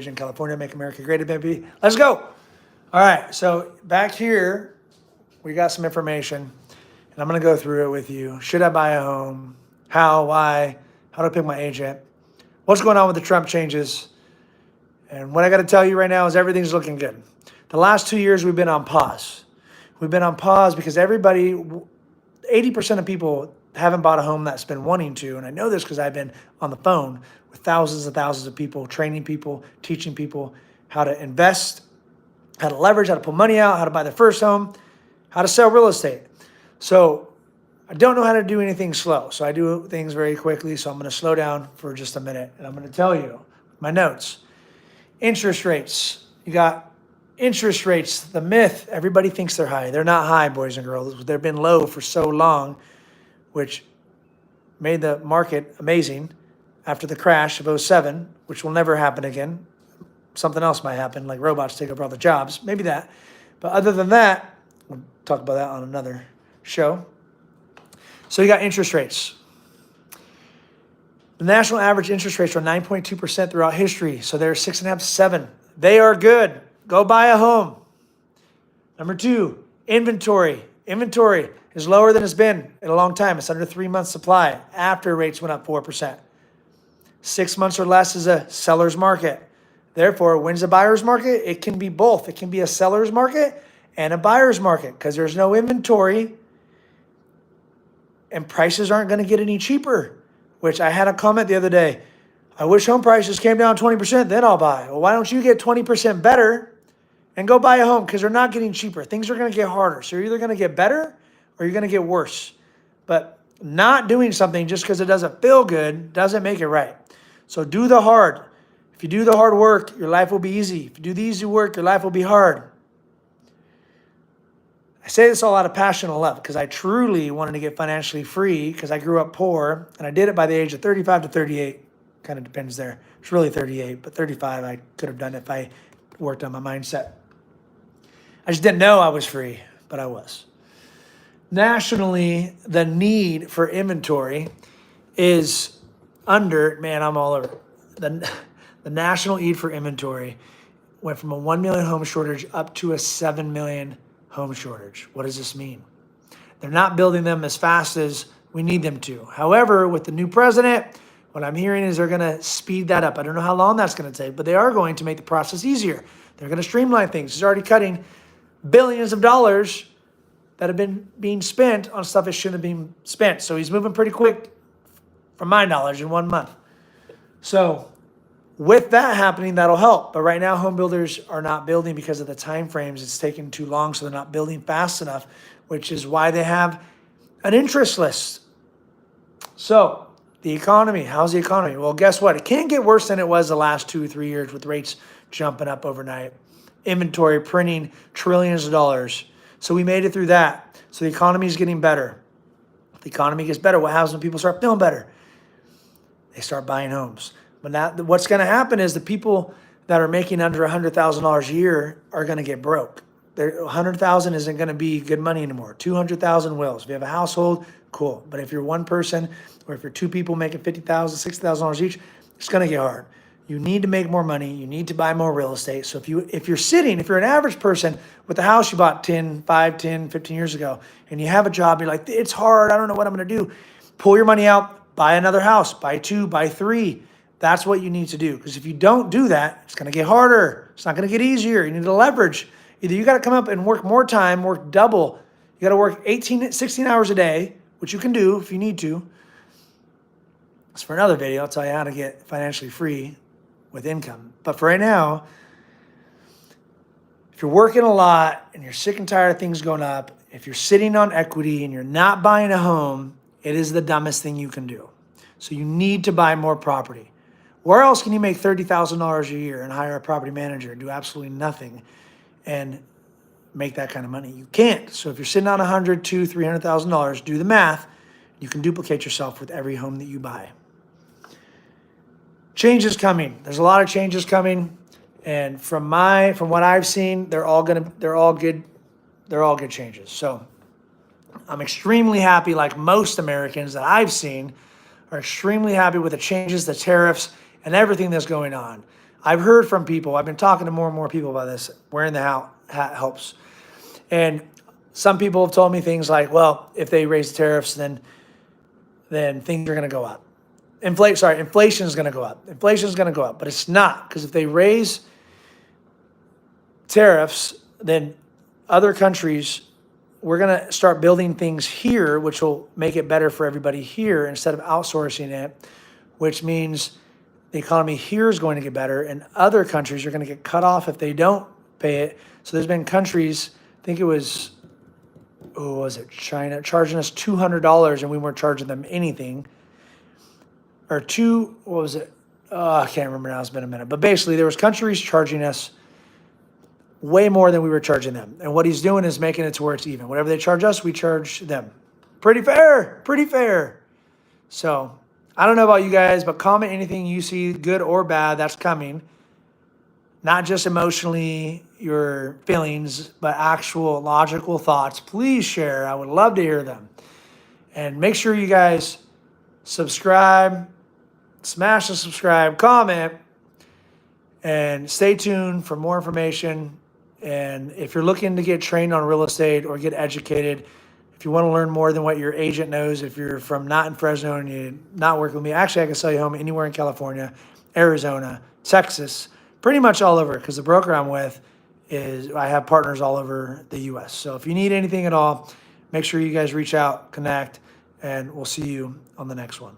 in California, make America great again, baby. Let's go. All right, so back here, we got some information, and I'm gonna go through it with you. Should I buy a home? How? Why? How do I pick my agent? What's going on with the Trump changes? And what I got to tell you right now is everything's looking good. The last 2 years we've been on pause. We've been on pause because 80% of people haven't bought a home that's been wanting to. And I know this because I've been on the phone with thousands and thousands of people, training people, teaching people how to invest, how to leverage, how to pull money out, how to buy their first home, how to sell real estate. So I don't know how to do anything slow. So I do things very quickly. So I'm going to slow down for just a minute. And I'm going to tell you my notes. Interest rates. You got interest rates, the myth. Everybody thinks they're high. They're not high, boys and girls. They've been low for so long, which made the market amazing after the crash of '07, which will never happen again. Something else might happen, like robots take over all the jobs. Maybe that. But other than that, we'll talk about that on another show. So you got interest rates. The national average interest rates are 9.2% throughout history. So they're 6.5 to 7. They are good. Go buy a home. Number 2, inventory. Inventory is lower than it's been in a long time. It's under 3 months supply after rates went up 4%. 6 months or less is a seller's market. Therefore, when's a buyer's market? It can be both. It can be a seller's market and a buyer's market because there's no inventory and prices aren't going to get any cheaper. Which I had a comment the other day. I wish home prices came down 20%, then I'll buy. Well, why don't you get 20% better and go buy a home? Because they're not getting cheaper. Things are going to get harder. So you're either going to get better or you're going to get worse. But not doing something just because it doesn't feel good doesn't make it right. So do the hard. If you do the hard work, your life will be easy. If you do the easy work, your life will be hard. I say this all out of passion and love because I truly wanted to get financially free because I grew up poor and I did it by the age of 35 to 38. Kind of depends there. It's really 38, but 35 I could have done it if I worked on my mindset. I just didn't know I was free, but I was. Nationally, the need for inventory is under, man, I'm all over. The national need for inventory went from a 1 million home shortage up to a 7 million home shortage. What does this mean? They're not building them as fast as we need them to. However, with the new president, what I'm hearing is they're going to speed that up. I don't know how long that's going to take, but they are going to make the process easier. They're going to streamline things. He's already cutting billions of dollars that have been being spent on stuff that shouldn't have been spent. So he's moving pretty quick from my knowledge in 1 month. So with that happening, that'll help. But right now, home builders are not building because of the time frames. It's taking too long, so they're not building fast enough, which is why they have an interest list. So the economy, how's the economy? Well, guess what? It can't get worse than it was the last 2 or 3 years with rates jumping up overnight. Inventory printing trillions of dollars. So we made it through that. So the economy is getting better. If the economy gets better, what happens when people start feeling better? They start buying homes. But now what's going to happen is the people that are making under $100,000 a year are going to get broke. $100,000 isn't going to be good money anymore. $200,000 will. If you have a household, cool. But if you're one person or if you're two people making $50,000, $60,000 each, it's going to get hard. You need to make more money. You need to buy more real estate. So if you're an average person with a house you bought 5, 10, 15 years ago, and you have a job, you're like, it's hard. I don't know what I'm going to do. Pull your money out, buy another house, buy 2, buy 3. That's what you need to do. Because if you don't do that, it's going to get harder. It's not going to get easier. You need to leverage. Either you got to come up and work more time, work double. You got to work 16 hours a day, which you can do if you need to. It's for another video. I'll tell you how to get financially free with income. But for right now, if you're working a lot and you're sick and tired of things going up, if you're sitting on equity and you're not buying a home, it is the dumbest thing you can do. So you need to buy more property. Where else can you make $30,000 a year and hire a property manager and do absolutely nothing and make that kind of money? You can't. So if you're sitting on $100,000, $200,000, $300,000, do the math. You can duplicate yourself with every home that you buy. Change is coming. There's a lot of changes coming, and from what I've seen, they're all good changes. So I'm extremely happy, like most Americans that I've seen, are extremely happy with the changes, the tariffs, and everything that's going on. I've heard from people, I've been talking to more and more people about this. Wearing the hat helps. And some people have told me things like, well, if they raise tariffs, then things are going to go up. Inflation is going to go up. Inflation is going to go up, but it's not, because if they raise tariffs, then other countries, we're going to start building things here, which will make it better for everybody here instead of outsourcing it, which means the economy here is going to get better, and other countries are going to get cut off if they don't pay it. So there's been countries, I think it was, China, charging us $200 and we weren't charging them anything. Or I can't remember now, it's been a minute. But basically, there was countries charging us way more than we were charging them. And what he's doing is making it to where it's even. Whatever they charge us, we charge them. Pretty fair, pretty fair. So I don't know about you guys, but comment anything you see, good or bad, that's coming. Not just emotionally, your feelings, but actual logical thoughts. Please share. I would love to hear them. And make sure you guys subscribe, smash the subscribe, comment, and stay tuned for more information. And if you're looking to get trained on real estate or get educated, if you want to learn more than what your agent knows, if you're from not in Fresno and you're not working with me, actually I can sell you home anywhere in California, Arizona, Texas, pretty much all over, because the broker I'm with I have partners all over the U.S. So if you need anything at all, make sure you guys reach out, connect, and we'll see you on the next one.